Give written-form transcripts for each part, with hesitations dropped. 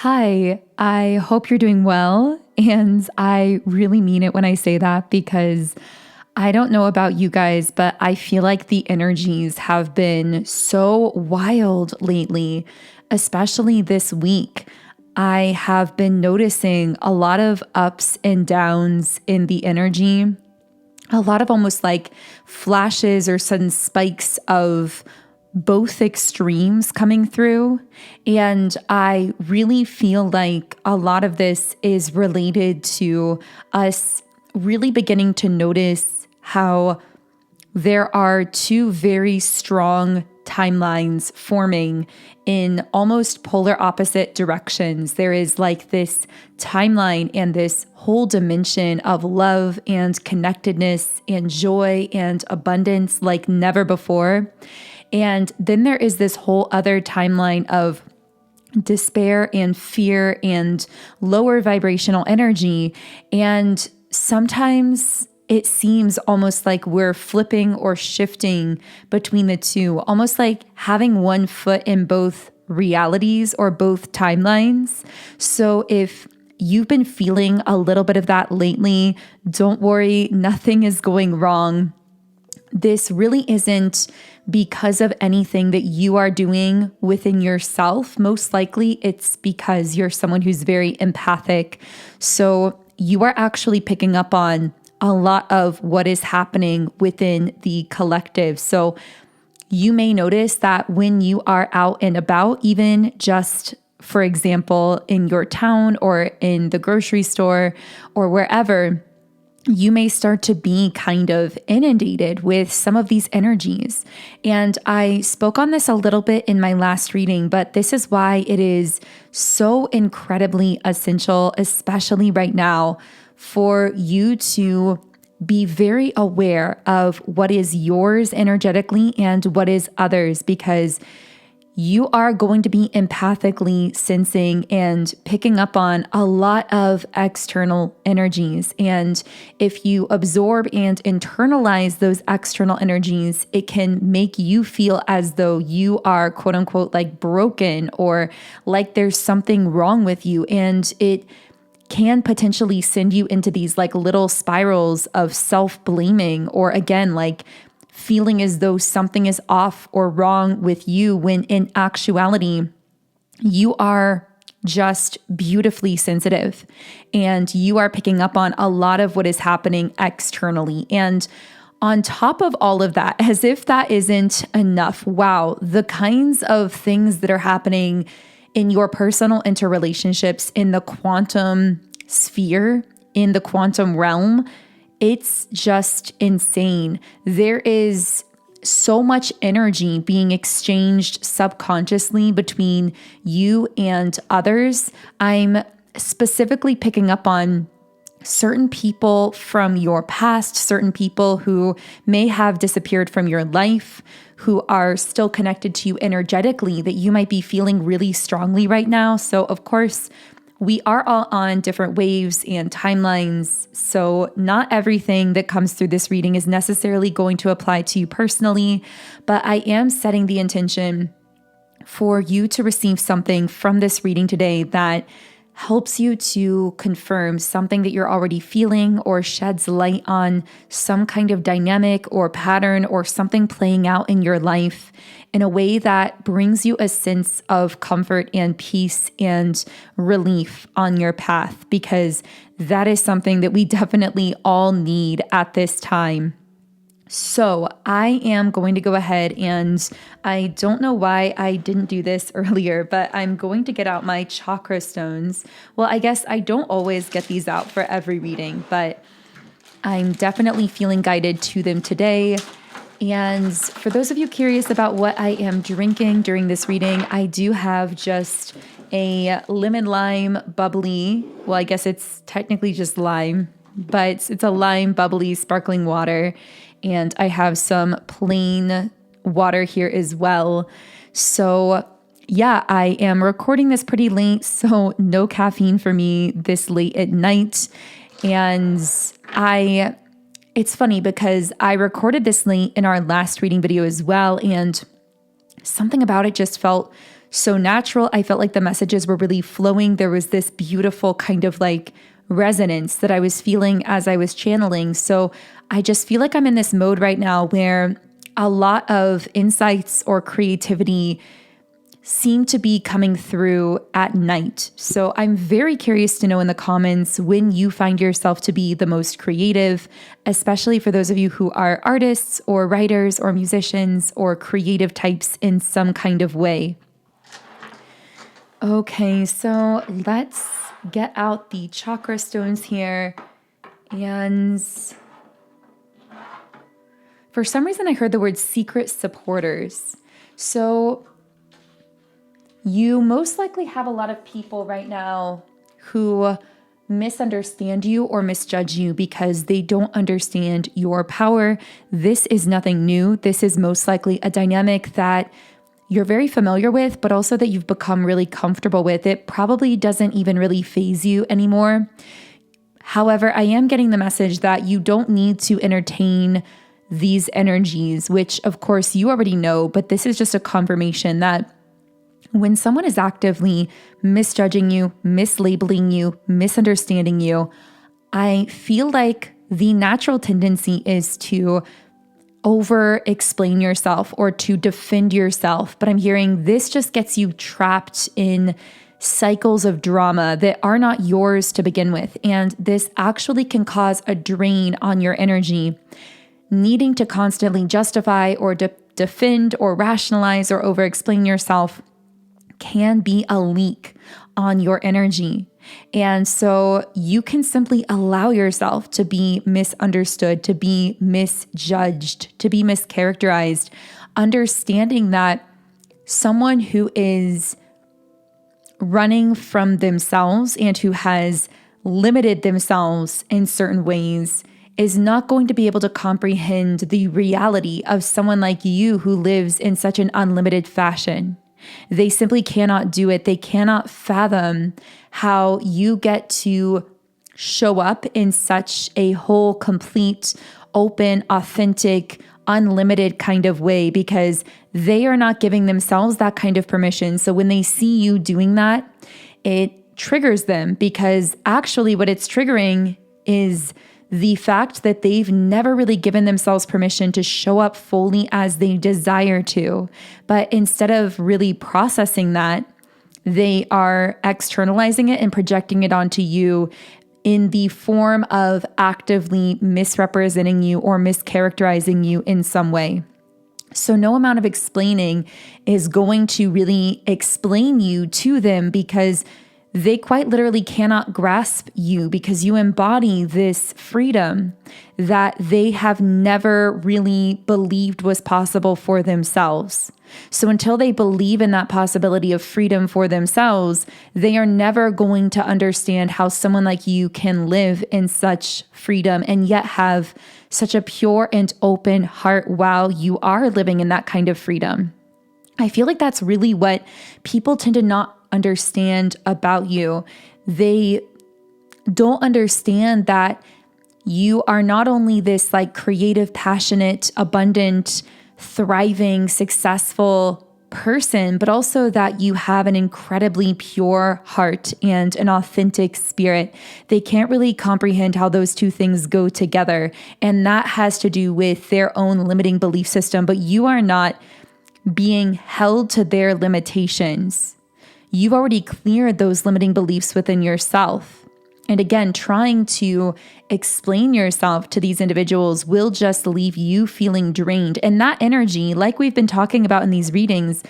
Hi, I hope you're doing well. And I really mean it when I say that because I don't know about you guys, but I feel like the energies have been so wild lately, especially this week. I have been noticing a lot of ups and downs in the energy, a lot of almost like flashes or sudden spikes of both extremes coming through. And I really feel like a lot of this is related to us really beginning to notice how there are two very strong timelines forming in almost polar opposite directions. There is like this timeline and this whole dimension of love and connectedness and joy and abundance like never before. And then there is this whole other timeline of despair and fear and lower vibrational energy. And sometimes it seems almost like we're flipping or shifting between the two, almost like having one foot in both realities or both timelines. So if you've been feeling a little bit of that lately, don't worry, nothing is going wrong. This really isn't because of anything that you are doing within yourself. Most likely it's because you're someone who's very empathic. So you are actually picking up on a lot of what is happening within the collective. So you may notice that when you are out and about, even just for example, in your town or in the grocery store or wherever, you may start to be kind of inundated with some of these energies. And I spoke on this a little bit in my last reading, but this is why it is so incredibly essential, especially right now, for you to be very aware of what is yours energetically and what is others, because you are going to be empathically sensing and picking up on a lot of external energies. And if you absorb and internalize those external energies, it can make you feel as though you are quote unquote like broken or like there's something wrong with you. And it can potentially send you into these like little spirals of self-blaming, or again, like feeling as though something is off or wrong with you, when in actuality, you are just beautifully sensitive and you are picking up on a lot of what is happening externally. And on top of all of that, as if that isn't enough, wow, the kinds of things that are happening in your personal interrelationships in the quantum sphere, in the quantum realm, it's just insane. There is so much energy being exchanged subconsciously between you and others. I'm specifically picking up on certain people from your past, certain people who may have disappeared from your life, who are still connected to you energetically, that you might be feeling really strongly right now. So, of course, we are all on different waves and timelines, so not everything that comes through this reading is necessarily going to apply to you personally, but I am setting the intention for you to receive something from this reading today that helps you to confirm something that you're already feeling, or sheds light on some kind of dynamic or pattern or something playing out in your life in a way that brings you a sense of comfort and peace and relief on your path, because that is something that we definitely all need at this time. So I am going to go ahead, and I don't know why I didn't do this earlier, but I'm going to get out my chakra stones. Well, I guess I don't always get these out for every reading, but I'm definitely feeling guided to them today. And for those of you curious about what I am drinking during this reading, I do have just a lemon lime bubbly. Well, I guess it's technically just lime, but it's a lime bubbly sparkling water. And I have some plain water here as well. So yeah, I am recording this pretty late, so no caffeine for me this late at night. And it's funny because I recorded this late in our last reading video as well, and something about it just felt so natural. I felt like the messages were really flowing. There was this beautiful kind of like resonance that I was feeling as I was channeling. So I just feel like I'm in this mode right now where a lot of insights or creativity seem to be coming through at night. So I'm very curious to know in the comments when you find yourself to be the most creative, especially for those of you who are artists or writers or musicians or creative types in some kind of way. Okay, so let's get out the chakra stones here. And for some reason, I heard the word secret supporters. So you most likely have a lot of people right now who misunderstand you or misjudge you because they don't understand your power. This is nothing new. This is most likely a dynamic that you're very familiar with, but also that you've become really comfortable with. It probably doesn't even really faze you anymore. However, I am getting the message that you don't need to entertain these energies, which of course you already know, but this is just a confirmation that when someone is actively misjudging you, mislabeling you, misunderstanding you, I feel like the natural tendency is to over explain yourself or to defend yourself. But I'm hearing this just gets you trapped in cycles of drama that are not yours to begin with. And this actually can cause a drain on your energy, needing to constantly justify or defend or rationalize or over explain yourself can be a leak on your energy. And so you can simply allow yourself to be misunderstood, to be misjudged, to be mischaracterized, understanding that someone who is running from themselves and who has limited themselves in certain ways is not going to be able to comprehend the reality of someone like you who lives in such an unlimited fashion. They simply cannot do it. They cannot fathom how you get to show up in such a whole, complete, open, authentic, unlimited kind of way because they are not giving themselves that kind of permission. So when they see you doing that, it triggers them because actually what it's triggering is the fact that they've never really given themselves permission to show up fully as they desire to. But instead of really processing that, they are externalizing it and projecting it onto you in the form of actively misrepresenting you or mischaracterizing you in some way. So no amount of explaining is going to really explain you to them because they quite literally cannot grasp you because you embody this freedom that they have never really believed was possible for themselves. So until they believe in that possibility of freedom for themselves, they are never going to understand how someone like you can live in such freedom and yet have such a pure and open heart while you are living in that kind of freedom. I feel like that's really what people tend to not understand about you. They don't understand that you are not only this like creative, passionate, abundant, thriving, successful person, but also that you have an incredibly pure heart and an authentic spirit. They can't really comprehend how those two things go together. And that has to do with their own limiting belief system, but you are not being held to their limitations. You've already cleared those limiting beliefs within yourself. And again, trying to explain yourself to these individuals will just leave you feeling drained. And that energy, like we've been talking about in these readings,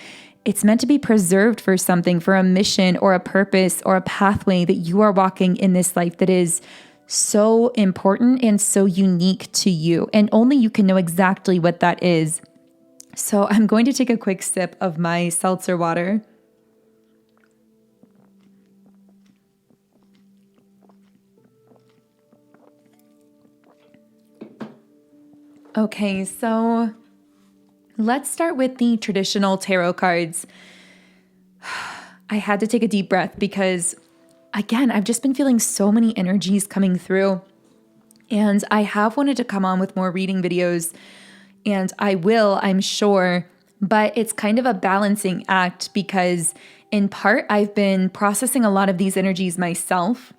it's meant to be preserved for something, for a mission or a purpose or a pathway that you are walking in this life that is so important and so unique to you. And only you can know exactly what that is. So I'm going to take a quick sip of my seltzer water. Okay, so let's start with the traditional tarot cards. I had to take a deep breath because, again, I've just been feeling so many energies coming through. And I have wanted to come on with more reading videos, and I will, I'm sure. But it's kind of a balancing act because in part, I've been processing a lot of these energies myself,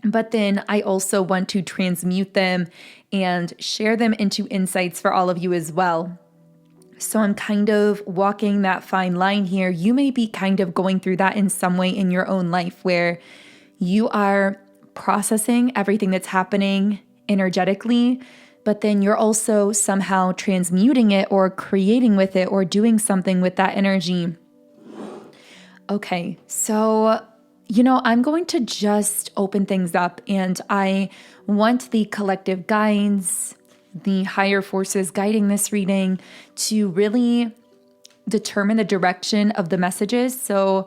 but then I also want to transmute them and share them into insights for all of you as well. So I'm kind of walking that fine line here. You may be kind of going through that in some way in your own life where you are processing everything that's happening energetically, but then you're also somehow transmuting it or creating with it or doing something with that energy. Okay, so, I'm going to just open things up, and I want the collective guides, the higher forces guiding this reading to really determine the direction of the messages. So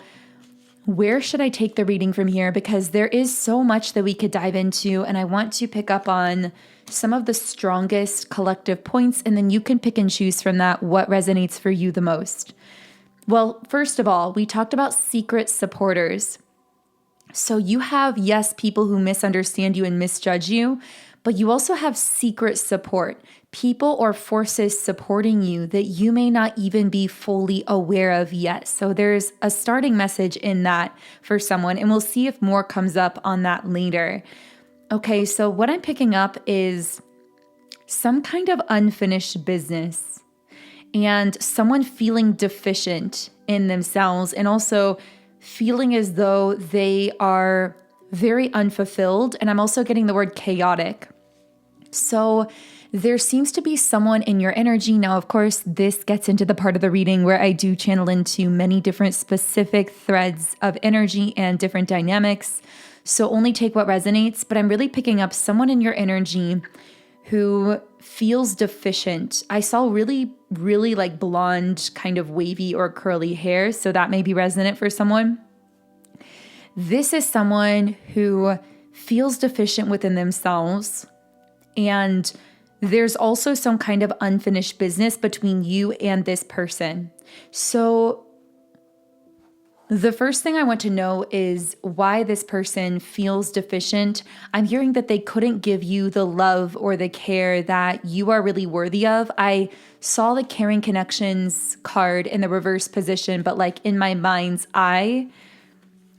where should I take the reading from here? Because there is so much that we could dive into, and I want to pick up on some of the strongest collective points, and then you can pick and choose from that what resonates for you the most. Well, first of all, we talked about secret supporters. So you have, yes, people who misunderstand you and misjudge you, but you also have secret support, people or forces supporting you that you may not even be fully aware of yet. So there's a starting message in that for someone, and we'll see if more comes up on that later. Okay, so what I'm picking up is some kind of unfinished business and someone feeling deficient in themselves and also feeling as though they are very unfulfilled. And I'm also getting the word chaotic. So there seems to be someone in your energy. Now, of course, this gets into the part of the reading where I do channel into many different specific threads of energy and different dynamics. So only take what resonates, but I'm really picking up someone in your energy who feels deficient. I saw really, really like blonde, kind of wavy or curly hair. So that may be resonant for someone. This is someone who feels deficient within themselves. And there's also some kind of unfinished business between you and this person. So the first thing I want to know is why this person feels deficient. I'm hearing that they couldn't give you the love or the care that you are really worthy of. I saw the Caring Connections card in the reverse position, but like in my mind's eye,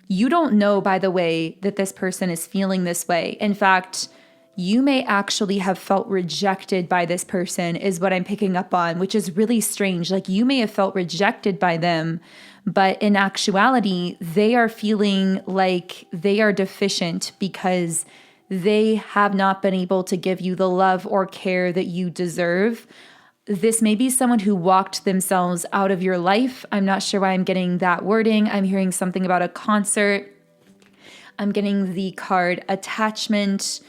you don't know, by the way, that this person is feeling this way. In fact, you may actually have felt rejected by this person is what I'm picking up on, which is really strange. Like you may have felt rejected by them, but in actuality, they are feeling like they are deficient because they have not been able to give you the love or care that you deserve. This may be someone who walked themselves out of your life. I'm not sure why I'm getting that wording. I'm hearing something about a concert. I'm getting the card attachment,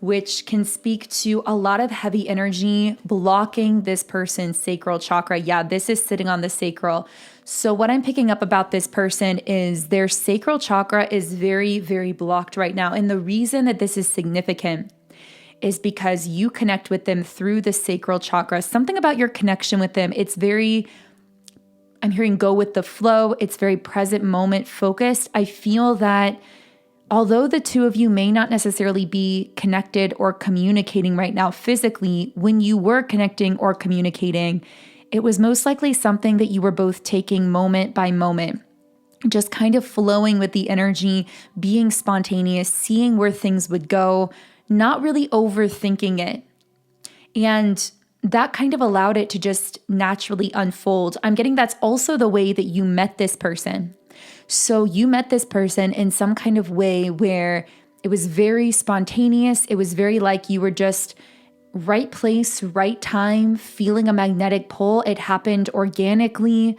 which can speak to a lot of heavy energy blocking this person's sacral chakra. Yeah, this is sitting on the sacral. So what I'm picking up about this person is their sacral chakra is very, very blocked right now. And the reason that this is significant is because you connect with them through the sacral chakra. Something about your connection with them, it's very, I'm hearing go with the flow. It's very present moment focused. I feel that although the two of you may not necessarily be connected or communicating right now physically, when you were connecting or communicating, it was most likely something that you were both taking moment by moment, just kind of flowing with the energy, being spontaneous, seeing where things would go, not really overthinking it. And that kind of allowed it to just naturally unfold. I'm getting that's also the way that you met this person. So you met this person in some kind of way where it was very spontaneous. It was very like you were just right place, right time, feeling a magnetic pull. It happened organically.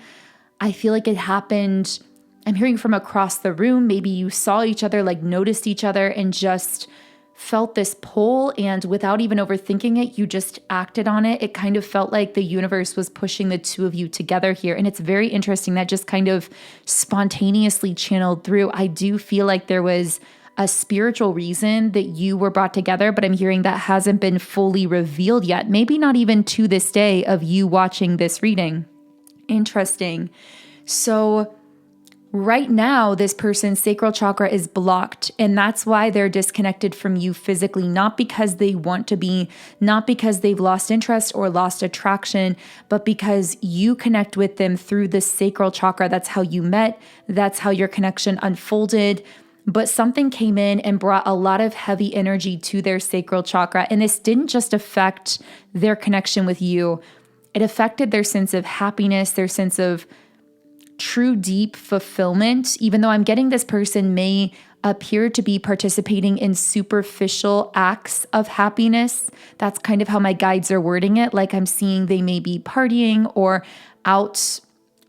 I feel like it happened, I'm hearing from across the room. Maybe you saw each other, like noticed each other and just felt this pull, and without even overthinking it, you just acted on it. It kind of felt like the universe was pushing the two of you together here. And it's very interesting that just kind of spontaneously channeled through. I do feel like there was a spiritual reason that you were brought together, but I'm hearing that hasn't been fully revealed yet. Maybe not even to this day of you watching this reading. Interesting. So Right now, this person's sacral chakra is blocked, and that's why they're disconnected from you physically, not because they want to be, not because they've lost interest or lost attraction, but because you connect with them through the sacral chakra. That's how you met. That's how your connection unfolded. But something came in and brought a lot of heavy energy to their sacral chakra. And this didn't just affect their connection with you. It affected their sense of happiness, their sense of true deep fulfillment, even though I'm getting this person may appear to be participating in superficial acts of happiness. That's kind of how my guides are wording it. Like I'm seeing they may be partying or out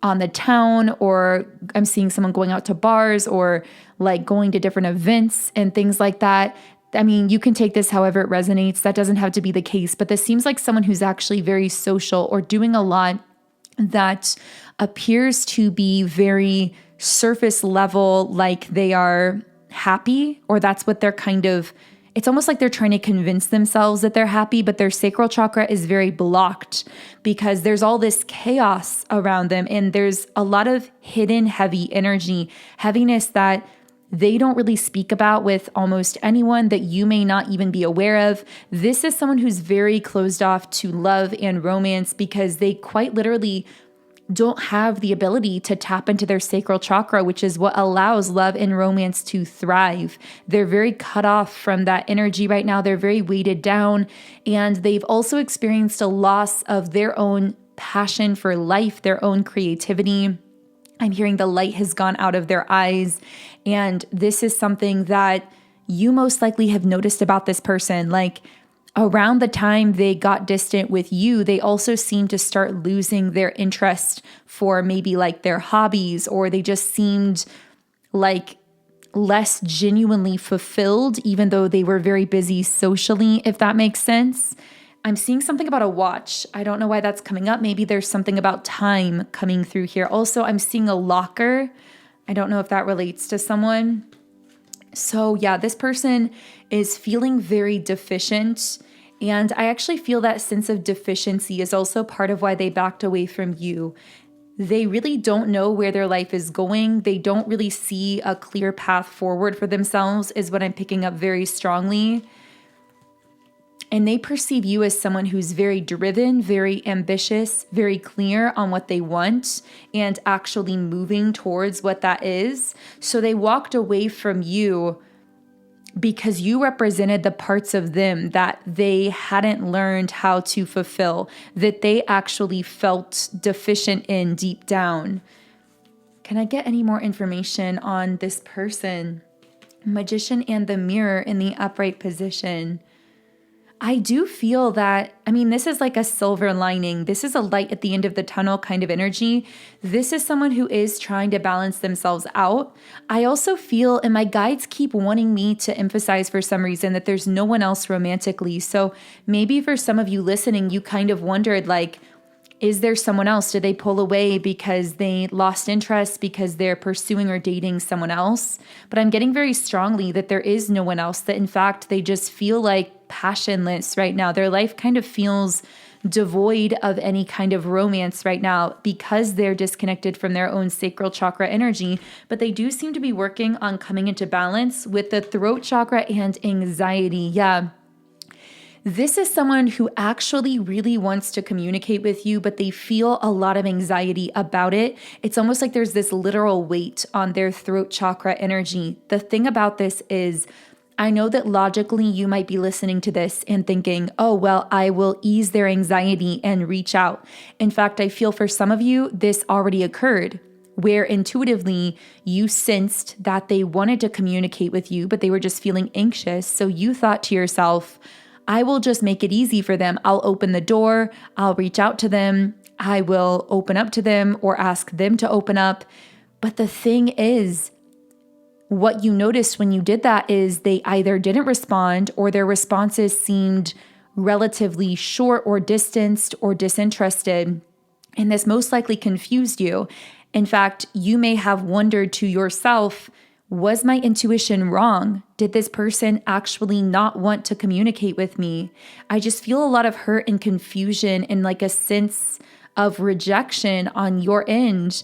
on the town, or I'm seeing someone going out to bars or like going to different events and things like that. I mean, you can take this however it resonates. That doesn't have to be the case, but this seems like someone who's actually very social or doing a lot that appears to be very surface level, like they are happy, or that's what they're it's almost like they're trying to convince themselves that they're happy, but their sacral chakra is very blocked because there's all this chaos around them. And there's a lot of hidden heavy energy, heaviness that they don't really speak about with almost anyone, that you may not even be aware of. This is someone who's very closed off to love and romance because they quite literally don't have the ability to tap into their sacral chakra, which is what allows love and romance to thrive. They're very cut off from that energy right now. They're very weighted down, and they've also experienced a loss of their own passion for life, their own creativity. I'm hearing the light has gone out of their eyes, and this is something that you most likely have noticed about this person. Like, around the time they got distant with you, they also seemed to start losing their interest for maybe like their hobbies, or they just seemed like less genuinely fulfilled, even though they were very busy socially, if that makes sense. I'm seeing something about a watch. I don't know why that's coming up. Maybe there's something about time coming through here. Also, I'm seeing a locker. I don't know if that relates to someone. So yeah, this person is feeling very deficient. And I actually feel that sense of deficiency is also part of why they backed away from you. They really don't know where their life is going. They don't really see a clear path forward for themselves, is what I'm picking up very strongly. And they perceive you as someone who's very driven, very ambitious, very clear on what they want, and actually moving towards what that is. So they walked away from you because you represented the parts of them that they hadn't learned how to fulfill, that they actually felt deficient in deep down. Can I get any more information on this person? Magician and the Mirror in the upright position. I do feel that, this is like a silver lining. This is a light at the end of the tunnel kind of energy. This is someone who is trying to balance themselves out. I also feel, and my guides keep wanting me to emphasize for some reason, that there's no one else romantically. So maybe for some of you listening, you kind of wondered, like, is there someone else? Did they pull away because they lost interest, because they're pursuing or dating someone else? But I'm getting very strongly that there is no one else, that in fact, they just feel like passionless right now. Their life kind of feels devoid of any kind of romance right now because they're disconnected from their own sacral chakra energy. But they do seem to be working on coming into balance with the throat chakra and anxiety. Yeah. This is someone who actually really wants to communicate with you, but they feel a lot of anxiety about it. It's almost like there's this literal weight on their throat chakra energy. The thing about this is, I know that logically you might be listening to this and thinking, oh, well, I will ease their anxiety and reach out. In fact, I feel for some of you, this already occurred, where intuitively you sensed that they wanted to communicate with you, but they were just feeling anxious. So you thought to yourself, I will just make it easy for them. I'll open the door. I'll reach out to them. I will open up to them or ask them to open up. But the thing is, what you noticed when you did that is they either didn't respond, or their responses seemed relatively short or distanced or disinterested. And this most likely confused you. In fact, you may have wondered to yourself, was my intuition wrong? Did this person actually not want to communicate with me? I just feel a lot of hurt and confusion and like a sense of rejection on your end.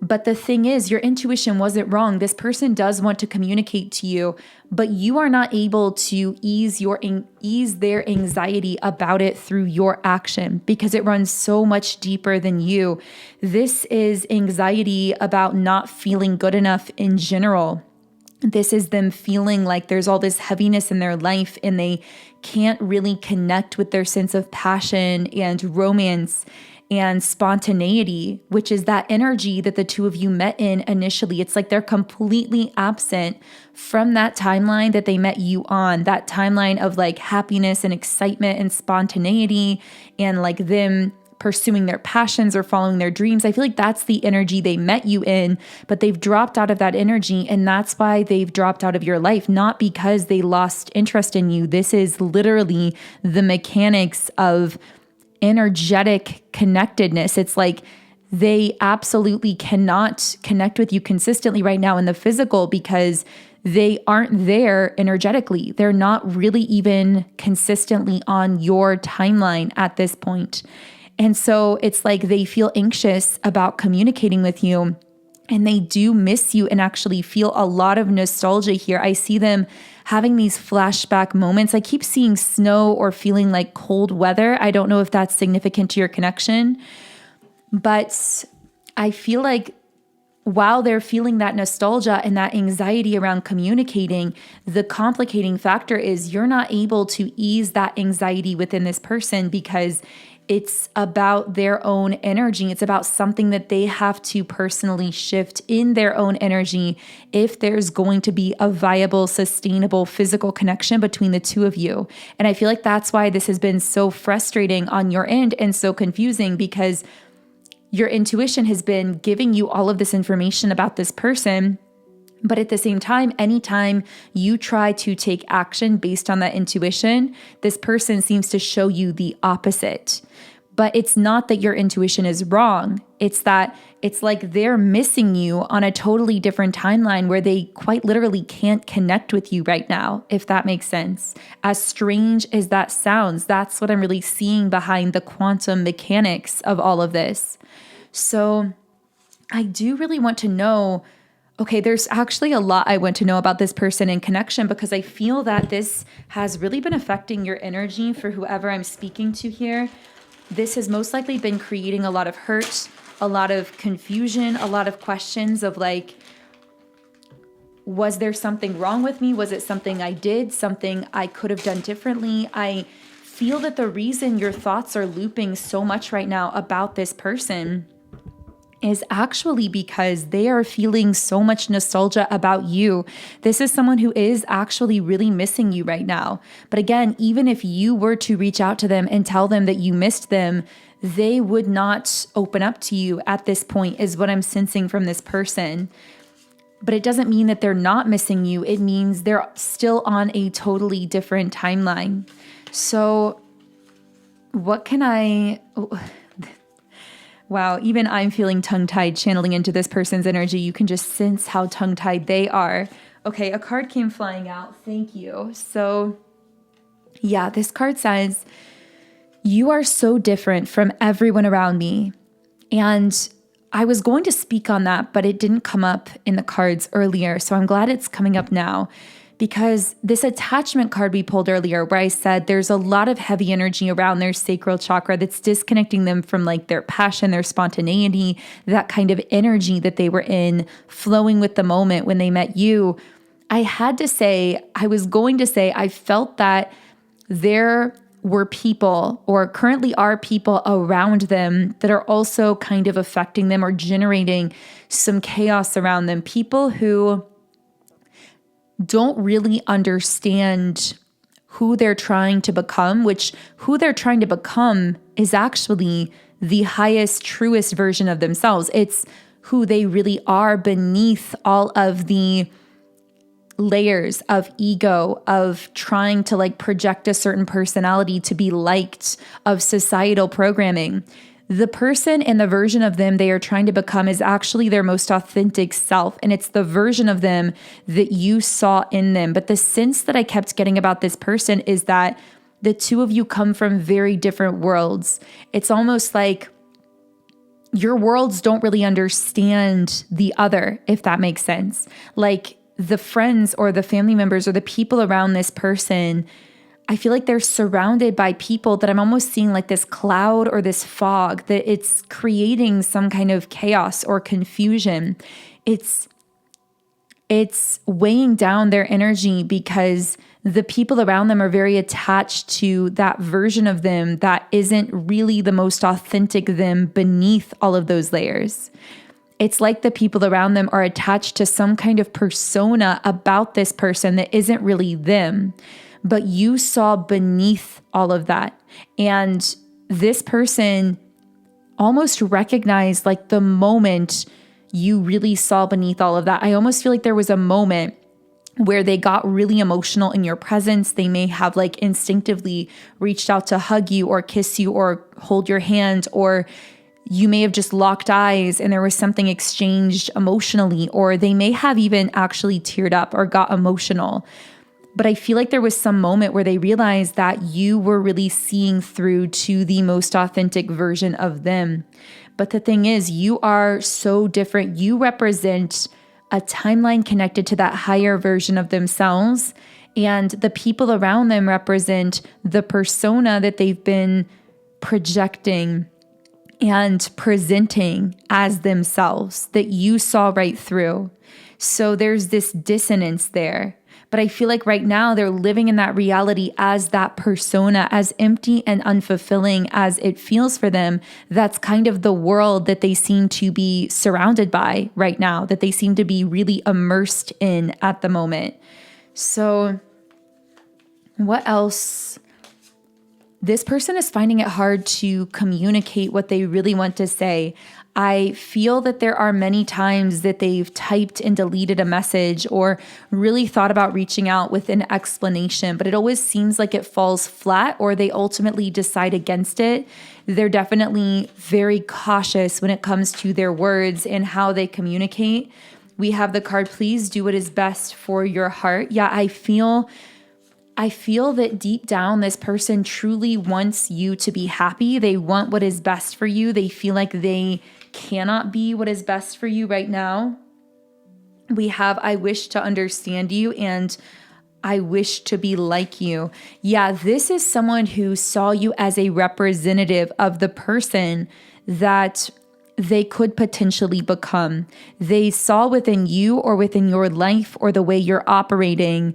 But the thing is, your intuition wasn't wrong. This person does want to communicate to you, but you are not able to ease their anxiety about it through your action because it runs so much deeper than you. This is anxiety about not feeling good enough in general. This is them feeling like there's all this heaviness in their life and they can't really connect with their sense of passion and romance and spontaneity, which is that energy that the two of you met in initially. It's like they're completely absent from that timeline that they met you on, that timeline of like happiness and excitement and spontaneity and like them pursuing their passions or following their dreams. I feel like that's the energy they met you in, but they've dropped out of that energy. And that's why they've dropped out of your life, not because they lost interest in you. This is literally the mechanics of energetic connectedness. It's like they absolutely cannot connect with you consistently right now in the physical because they aren't there energetically. They're not really even consistently on your timeline at this point. And so it's like they feel anxious about communicating with you and they do miss you and actually feel a lot of nostalgia here. I see them having these flashback moments. I keep seeing snow or feeling like cold weather. I don't know if that's significant to your connection, but I feel like while they're feeling that nostalgia and that anxiety around communicating, the complicating factor is you're not able to ease that anxiety within this person because it's about their own energy. It's about something that they have to personally shift in their own energy if there's going to be a viable, sustainable physical connection between the two of you. And I feel like that's why this has been so frustrating on your end and so confusing because your intuition has been giving you all of this information about this person. But at the same time, anytime you try to take action based on that intuition, this person seems to show you the opposite. But it's not that your intuition is wrong. It's that it's like they're missing you on a totally different timeline where they quite literally can't connect with you right now, if that makes sense. As strange as that sounds, that's what I'm really seeing behind the quantum mechanics of all of this. So I do really want to know, okay, there's actually a lot I want to know about this person in connection because I feel that this has really been affecting your energy for whoever I'm speaking to here. This has most likely been creating a lot of hurt, a lot of confusion, a lot of questions of like, was there something wrong with me? Was it something I did, something I could have done differently? I feel that the reason your thoughts are looping so much right now about this person is actually because they are feeling so much nostalgia about you. This is someone who is actually really missing you right now. But again, even if you were to reach out to them and tell them that you missed them, they would not open up to you at this point, is what I'm sensing from this person. But it doesn't mean that they're not missing you. It means they're still on a totally different timeline. So what can I... Wow, even I'm feeling tongue-tied channeling into this person's energy. You can just sense how tongue-tied they are. Okay, a card came flying out. Thank you. So, yeah, this card says, you are so different from everyone around me. And I was going to speak on that, but it didn't come up in the cards earlier. So I'm glad it's coming up now. Because this attachment card we pulled earlier where I said there's a lot of heavy energy around their sacral chakra that's disconnecting them from like their passion, their spontaneity, that kind of energy that they were in flowing with the moment when they met you. I had to say, I was going to say, I felt that there were people or currently are people around them that are also kind of affecting them or generating some chaos around them. People who don't really understand who they're trying to become, which who they're trying to become is actually the highest, truest version of themselves. It's who they really are beneath all of the layers of ego, of trying to like project a certain personality to be liked, of societal programming. The person and the version of them they are trying to become is actually their most authentic self. And it's the version of them that you saw in them. But the sense that I kept getting about this person is that the two of you come from very different worlds. It's almost like your worlds don't really understand the other, if that makes sense. Like the friends or the family members or the people around this person, I feel like they're surrounded by people that I'm almost seeing like this cloud or this fog, that it's creating some kind of chaos or confusion. It's weighing down their energy because the people around them are very attached to that version of them that isn't really the most authentic them beneath all of those layers. It's like the people around them are attached to some kind of persona about this person that isn't really them, but you saw beneath all of that. And this person almost recognized like the moment you really saw beneath all of that. I almost feel like there was a moment where they got really emotional in your presence. They may have like instinctively reached out to hug you or kiss you or hold your hand, or you may have just locked eyes and there was something exchanged emotionally, or they may have even actually teared up or got emotional. But I feel like there was some moment where they realized that you were really seeing through to the most authentic version of them. But the thing is, you are so different. You represent a timeline connected to that higher version of themselves. And the people around them represent the persona that they've been projecting and presenting as themselves that you saw right through. So there's this dissonance there. But I feel like right now they're living in that reality as that persona, as empty and unfulfilling as it feels for them. That's kind of the world that they seem to be surrounded by right now, that they seem to be really immersed in at the moment. So what else? This person is finding it hard to communicate what they really want to say. I feel that there are many times that they've typed and deleted a message or really thought about reaching out with an explanation, but it always seems like it falls flat or they ultimately decide against it. They're definitely very cautious when it comes to their words and how they communicate. We have the card, please do what is best for your heart. Yeah, I feel that deep down, this person truly wants you to be happy. They want what is best for you. They feel like they cannot be what is best for you right now. We have, I wish to understand you and I wish to be like you. Yeah, this is someone who saw you as a representative of the person that they could potentially become. They saw within you or within your life or the way you're operating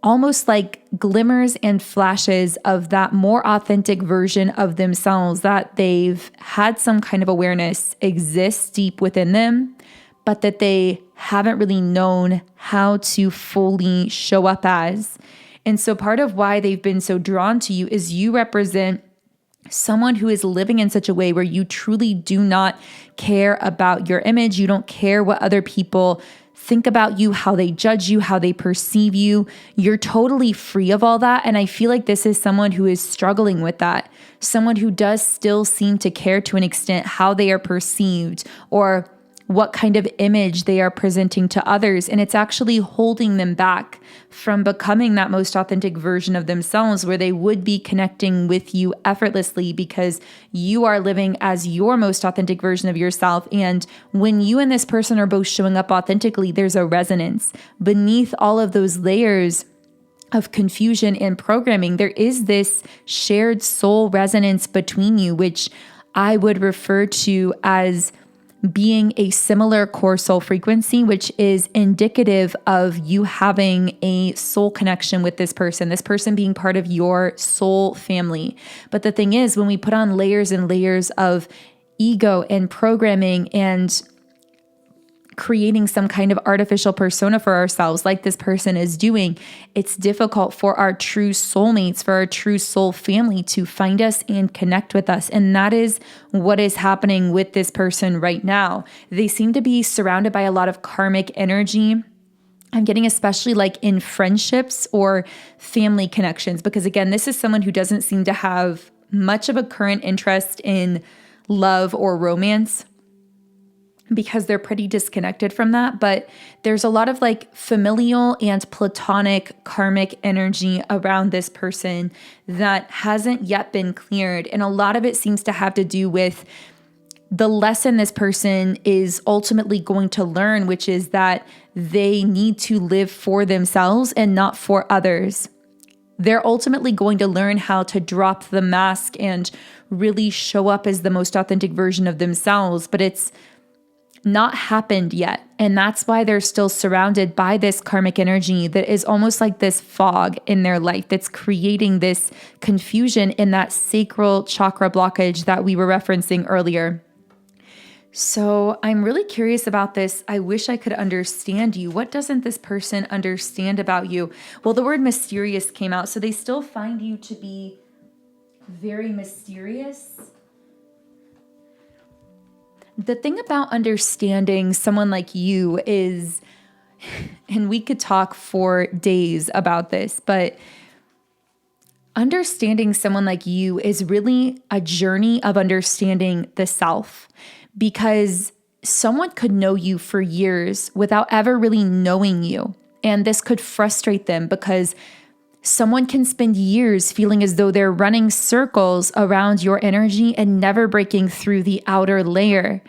almost like glimmers and flashes of that more authentic version of themselves that they've had some kind of awareness exists deep within them, but that they haven't really known how to fully show up as. And so part of why they've been so drawn to you is you represent someone who is living in such a way where you truly do not care about your image. You don't care what other people think about you, how they judge you, how they perceive you. You're totally free of all that. And I feel like this is someone who is struggling with that. Someone who does still seem to care to an extent how they are perceived or what kind of image they are presenting to others. And it's actually holding them back from becoming that most authentic version of themselves where they would be connecting with you effortlessly because you are living as your most authentic version of yourself. And when you and this person are both showing up authentically, there's a resonance. Beneath all of those layers of confusion and programming, there is this shared soul resonance between you, which I would refer to as being a similar core soul frequency, which is indicative of you having a soul connection with this person being part of your soul family. But the thing is, when we put on layers and layers of ego and programming and creating some kind of artificial persona for ourselves like this person is doing, it's difficult for our true soulmates, for our true soul family to find us and connect with us. And that is what is happening with this person right now. They seem to be surrounded by a lot of karmic energy. I'm getting especially like in friendships or family connections, because again, this is someone who doesn't seem to have much of a current interest in love or romance, because they're pretty disconnected from that. But there's a lot of like familial and platonic karmic energy around this person that hasn't yet been cleared. And a lot of it seems to have to do with the lesson this person is ultimately going to learn, which is that they need to live for themselves and not for others. They're ultimately going to learn how to drop the mask and really show up as the most authentic version of themselves, but it's not happened yet. And that's why they're still surrounded by this karmic energy that is almost like this fog in their life that's creating this confusion in that sacral chakra blockage that we were referencing earlier. So I'm really curious about this. I wish I could understand you. What doesn't this person understand about you? Well, the word mysterious came out, so they still find you to be very mysterious. The thing about understanding someone like you is, and we could talk for days about this, but understanding someone like you is really a journey of understanding the self, because someone could know you for years without ever really knowing you. And this could frustrate them because someone can spend years feeling as though they're running circles around your energy and never breaking through the outer layer.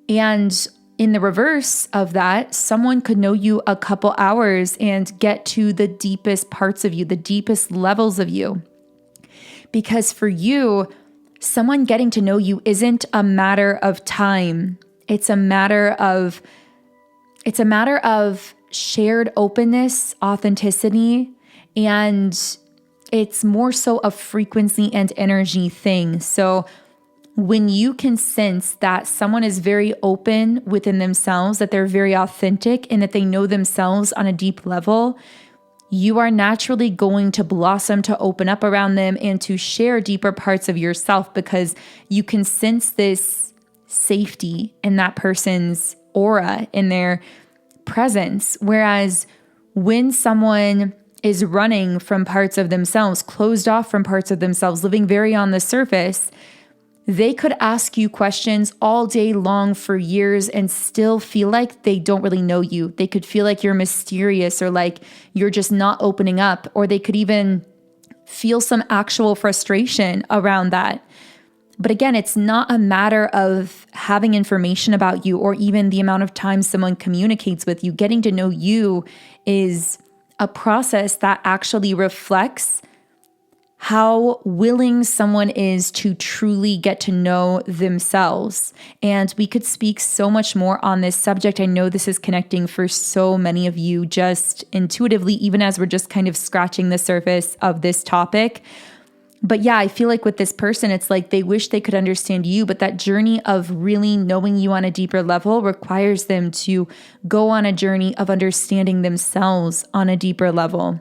And in the reverse of that, someone could know you a couple hours and get to the deepest parts of you, the deepest levels of you. Because for you, someone getting to know you isn't a matter of time. It's a matter of shared openness, authenticity, and it's more so a frequency and energy thing. So when you can sense that someone is very open within themselves, that they're very authentic, and that they know themselves on a deep level, you are naturally going to blossom to open up around them and to share deeper parts of yourself, because you can sense this safety in that person's aura, in their presence. Whereas when someone is running from parts of themselves, closed off from parts of themselves, living very on the surface, they could ask you questions all day long for years and still feel like they don't really know you. They could feel like you're mysterious, or like you're just not opening up, or they could even feel some actual frustration around that. But again, it's not a matter of having information about you or even the amount of time someone communicates with you. Getting to know you is a process that actually reflects how willing someone is to truly get to know themselves. And we could speak so much more on this subject. I know this is connecting for so many of you just intuitively, even as we're just kind of scratching the surface of this topic. But yeah, I feel like with this person, it's like they wish they could understand you, but that journey of really knowing you on a deeper level requires them to go on a journey of understanding themselves on a deeper level.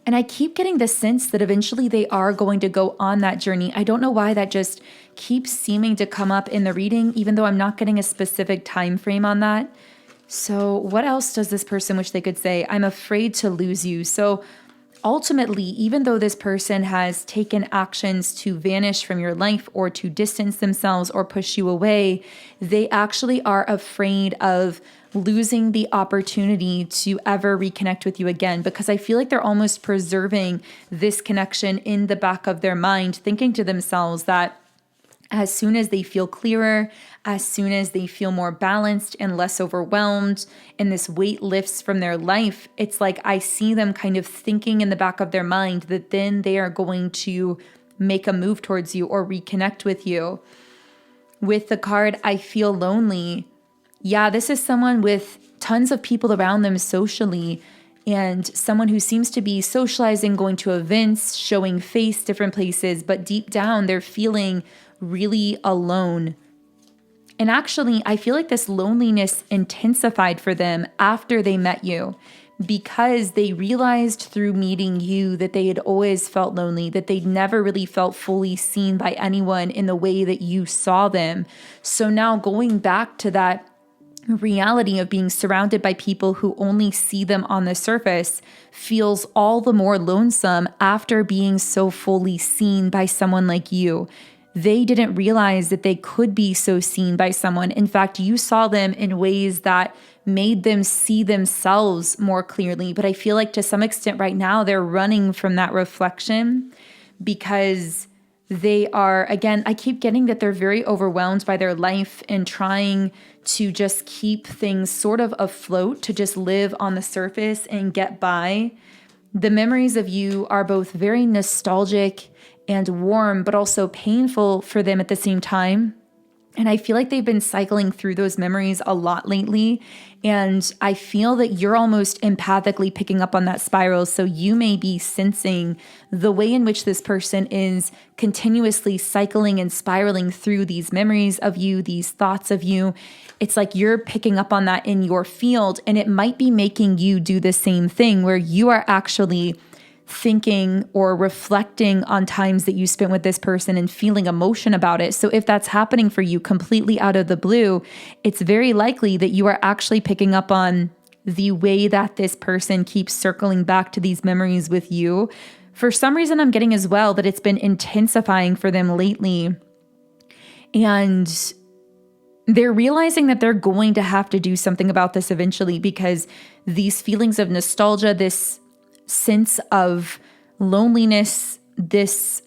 And I keep getting the sense that eventually they are going to go on that journey. I don't know why that just keeps seeming to come up in the reading, even though I'm not getting a specific time frame on that. So what else does this person wish they could say? I'm afraid to lose you. So ultimately, even though this person has taken actions to vanish from your life or to distance themselves or push you away, they actually are afraid of losing the opportunity to ever reconnect with you again, because I feel like they're almost preserving this connection in the back of their mind, thinking to themselves that as soon as they feel clearer, as soon as they feel more balanced and less overwhelmed, and this weight lifts from their life, it's like I see them kind of thinking in the back of their mind that then they are going to make a move towards you or reconnect with you. With the card, I feel lonely. Yeah, this is someone with tons of people around them socially, and someone who seems to be socializing, going to events, showing face, different places, but deep down they're feeling really alone. And actually, I feel like this loneliness intensified for them after they met you, because they realized through meeting you that they had always felt lonely, that they'd never really felt fully seen by anyone in the way that you saw them. So now going back to that reality of being surrounded by people who only see them on the surface feels all the more lonesome after being so fully seen by someone like you. They didn't realize that they could be so seen by someone. In fact, you saw them in ways that made them see themselves more clearly. But I feel like to some extent right now, they're running from that reflection because They are, again, I keep getting that they're very overwhelmed by their life and trying to just keep things sort of afloat, to just live on the surface and get by. The memories of you are both very nostalgic and warm, but also painful for them at the same time. And I feel like they've been cycling through those memories a lot lately. And I feel that you're almost empathically picking up on that spiral. So you may be sensing the way in which this person is continuously cycling and spiraling through these memories of you, these thoughts of you. It's like you're picking up on that in your field, and it might be making you do the same thing where you are actually thinking or reflecting on times that you spent with this person and feeling emotion about it. So if that's happening for you completely out of the blue, it's very likely that you are actually picking up on the way that this person keeps circling back to these memories with you. For some reason, I'm getting as well that it's been intensifying for them lately. And they're realizing that they're going to have to do something about this eventually, because these feelings of nostalgia, this sense of loneliness, this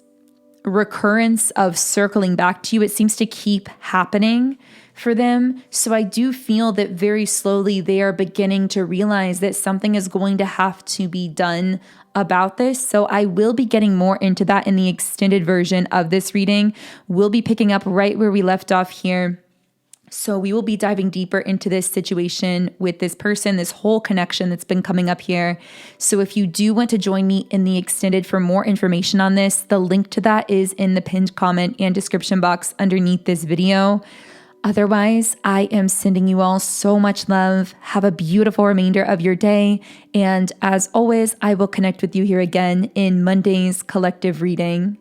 recurrence of circling back to you, it seems to keep happening for them. So I do feel that very slowly they are beginning to realize that something is going to have to be done about this. So I will be getting more into that in the extended version of this reading. We'll be picking up right where we left off here. So we will be diving deeper into this situation with this person, this whole connection that's been coming up here. So if you do want to join me in the extended for more information on this, the link to that is in the pinned comment and description box underneath this video. Otherwise, I am sending you all so much love. Have a beautiful remainder of your day. And as always, I will connect with you here again in Monday's collective reading.